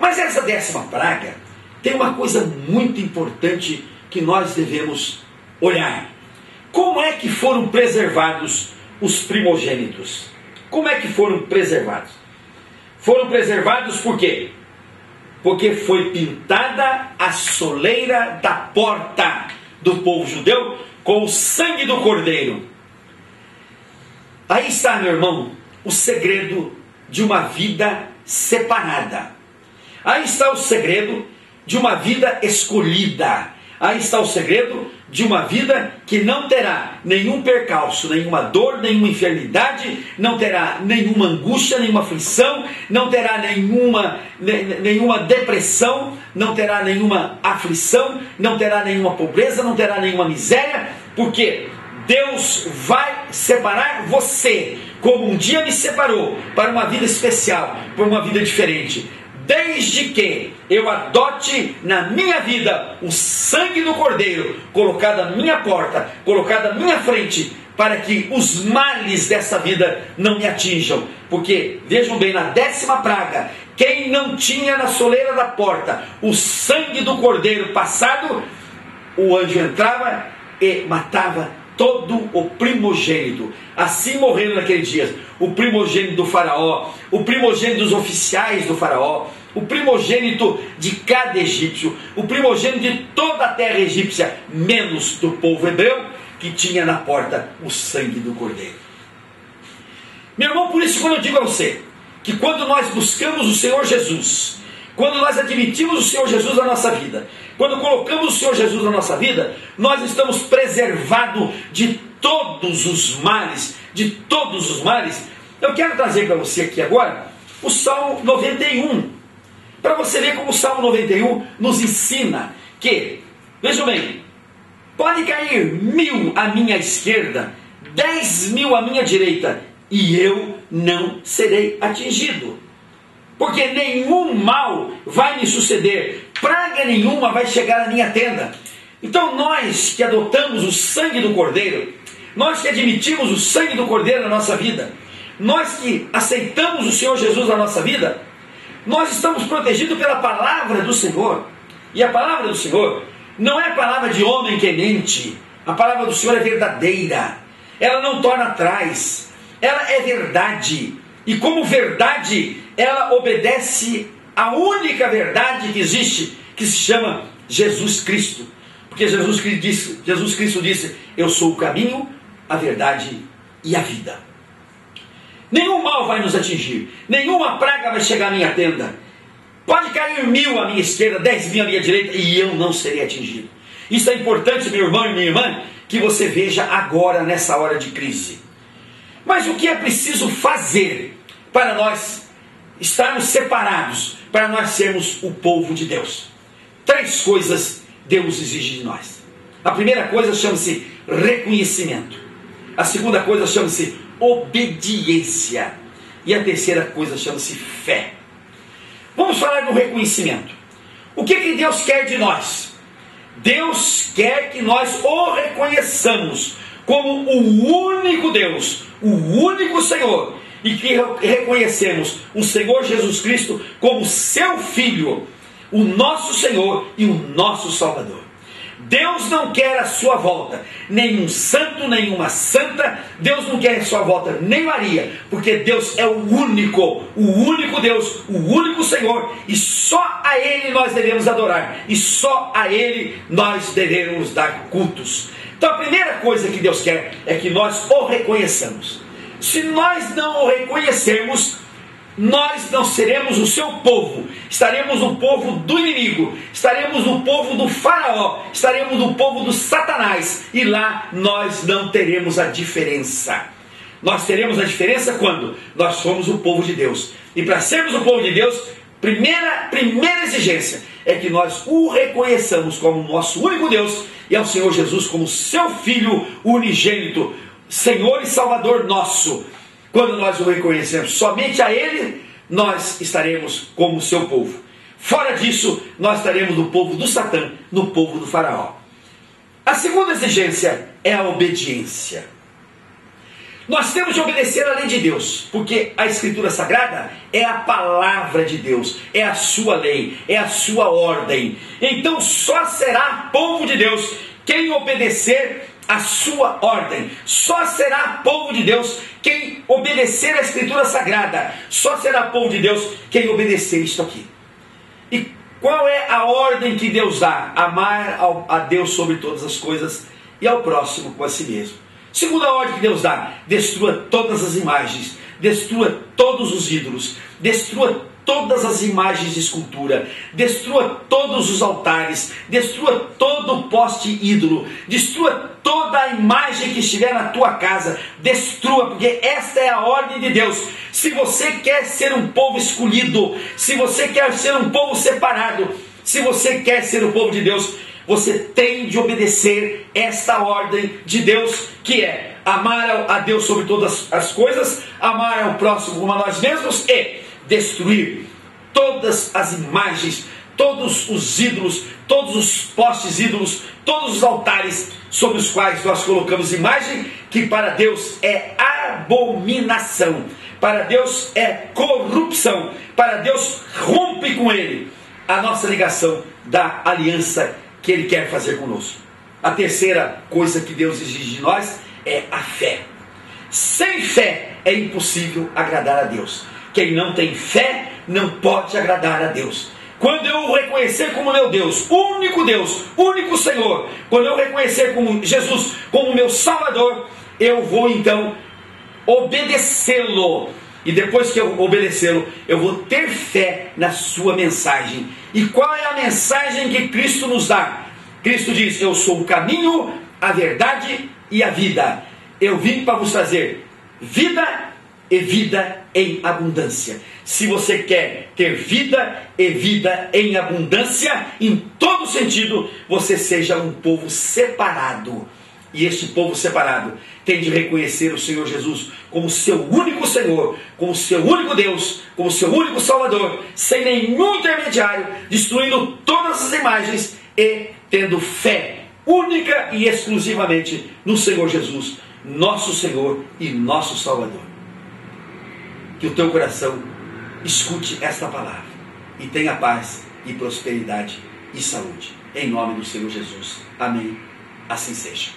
Mas essa 10ª praga tem uma coisa muito importante que nós devemos olhar. Como é que foram preservados os primogênitos? Como é que foram preservados? Foram preservados por quê? Porque foi pintada a soleira da porta do povo judeu com o sangue do cordeiro. Aí está, meu irmão, o segredo de uma vida separada. Aí está o segredo de uma vida escolhida. Aí está o segredo de uma vida que não terá nenhum percalço, nenhuma dor, nenhuma enfermidade, não terá nenhuma angústia, nenhuma aflição, não terá nenhuma depressão, não terá nenhuma aflição, não terá nenhuma pobreza, não terá nenhuma miséria, porque Deus vai separar você, como um dia me separou, para uma vida especial, para uma vida diferente. Desde que eu adote na minha vida o sangue do Cordeiro, colocado à minha porta, colocado à minha frente, para que os males dessa vida não me atinjam. Porque, vejam bem, na 10ª praga, quem não tinha na soleira da porta o sangue do Cordeiro passado, o anjo entrava e matava todo o primogênito. Assim morreram naqueles dias o primogênito do faraó, o primogênito dos oficiais do faraó, o primogênito de cada egípcio, o primogênito de toda a terra egípcia, menos do povo hebreu, que tinha na porta o sangue do cordeiro. Meu irmão, por isso quando eu digo a você, que quando nós buscamos o Senhor Jesus, quando nós admitimos o Senhor Jesus na nossa vida, quando colocamos o Senhor Jesus na nossa vida, nós estamos preservados de todos os males, de todos os males. Eu quero trazer para você aqui agora o Salmo 91, para você ver como o Salmo 91 nos ensina que, vejam bem, pode cair 1000 à minha esquerda, 10.000 à minha direita, e eu não serei atingido. Porque nenhum mal vai me suceder, praga nenhuma vai chegar à minha tenda. Então nós que adotamos o sangue do Cordeiro, nós que admitimos o sangue do Cordeiro na nossa vida, nós que aceitamos o Senhor Jesus na nossa vida, nós estamos protegidos pela palavra do Senhor. E a palavra do Senhor não é palavra de homem que mente. A palavra do Senhor é verdadeira, ela não torna atrás, ela é verdade. E como verdade, ela obedece à única verdade que existe, que se chama Jesus Cristo. Porque Jesus Cristo disse: eu sou o caminho, a verdade e a vida. Nenhum mal vai nos atingir, nenhuma praga vai chegar à minha tenda. Pode cair 1000 à minha esquerda, 10.000 à minha direita, e eu não serei atingido. Isso é importante, meu irmão e minha irmã, que você veja agora nessa hora de crise. Mas o que é preciso fazer para nós estarmos separados, para nós sermos o povo de Deus? 3 coisas Deus exige de nós. A primeira coisa chama-se reconhecimento. A segunda coisa chama-se obediência. E a terceira coisa chama-se fé. Vamos falar do reconhecimento. O que Deus quer de nós? Deus quer que nós o reconheçamos como o único Deus, o único Senhor, e que reconhecemos o Senhor Jesus Cristo como seu Filho, o nosso Senhor e o nosso Salvador. Deus não quer a sua volta nenhum santo, nenhuma santa. Deus não quer a sua volta nem Maria, porque Deus é o único Deus, o único Senhor, e só a Ele nós devemos adorar, e só a Ele nós devemos dar cultos. Então a primeira coisa que Deus quer é que nós o reconheçamos. Se nós não o reconhecermos, nós não seremos o seu povo, estaremos no povo do inimigo, estaremos no povo do faraó, estaremos no povo do Satanás, e lá nós não teremos a diferença. Nós teremos a diferença quando nós somos o povo de Deus. E para sermos o povo de Deus, primeira exigência é que nós o reconheçamos como nosso único Deus, e ao Senhor Jesus como seu Filho unigênito, Senhor e Salvador nosso. Quando nós o reconhecemos somente a Ele, nós estaremos como o seu povo. Fora disso, nós estaremos no povo do Satã, no povo do faraó. A segunda exigência é a obediência. Nós temos de obedecer à lei de Deus, porque a Escritura Sagrada é a palavra de Deus, é a sua lei, é a sua ordem. Então só será povo de Deus quem obedecer a sua ordem. Só será povo de Deus quem obedecer a Escritura Sagrada. Só será povo de Deus quem obedecer isto aqui. E qual é a ordem que Deus dá? Amar a Deus sobre todas as coisas e ao próximo como a si mesmo. Segunda ordem que Deus dá: destrua todas as imagens, destrua todos os ídolos, destrua todas as imagens de escultura, destrua todos os altares, destrua todo o poste ídolo, destrua toda a imagem que estiver na tua casa, destrua, porque esta é a ordem de Deus. Se você quer ser um povo escolhido, se você quer ser um povo separado, se você quer ser o povo de Deus, você tem de obedecer esta ordem de Deus, que é amar a Deus sobre todas as coisas, amar ao próximo como a nós mesmos e destruir todas as imagens, todos os ídolos, todos os postes ídolos, todos os altares sobre os quais nós colocamos imagem, que para Deus é abominação, para Deus é corrupção, para Deus rompe com Ele a nossa ligação da aliança que Ele quer fazer conosco. A terceira coisa que Deus exige de nós é a fé. Sem fé é impossível agradar a Deus. Quem não tem fé não pode agradar a Deus. Quando eu o reconhecer como meu Deus, único Senhor, quando eu reconhecer como Jesus como meu Salvador, eu vou então obedecê-lo. E depois que eu obedecê-lo, eu vou ter fé na sua mensagem. E qual é a mensagem que Cristo nos dá? Cristo diz: eu sou o caminho, a verdade e a vida. Eu vim para vos trazer vida e vida em abundância. Se você quer ter vida e vida em abundância, em todo sentido, você seja um povo separado. E este povo separado tem de reconhecer o Senhor Jesus como seu único Senhor, como seu único Deus, como seu único Salvador, sem nenhum intermediário, destruindo todas as imagens e tendo fé única e exclusivamente no Senhor Jesus, nosso Senhor e nosso Salvador. Que o teu coração escute esta palavra e tenha paz e prosperidade e saúde. Em nome do Senhor Jesus. Amém. Assim seja.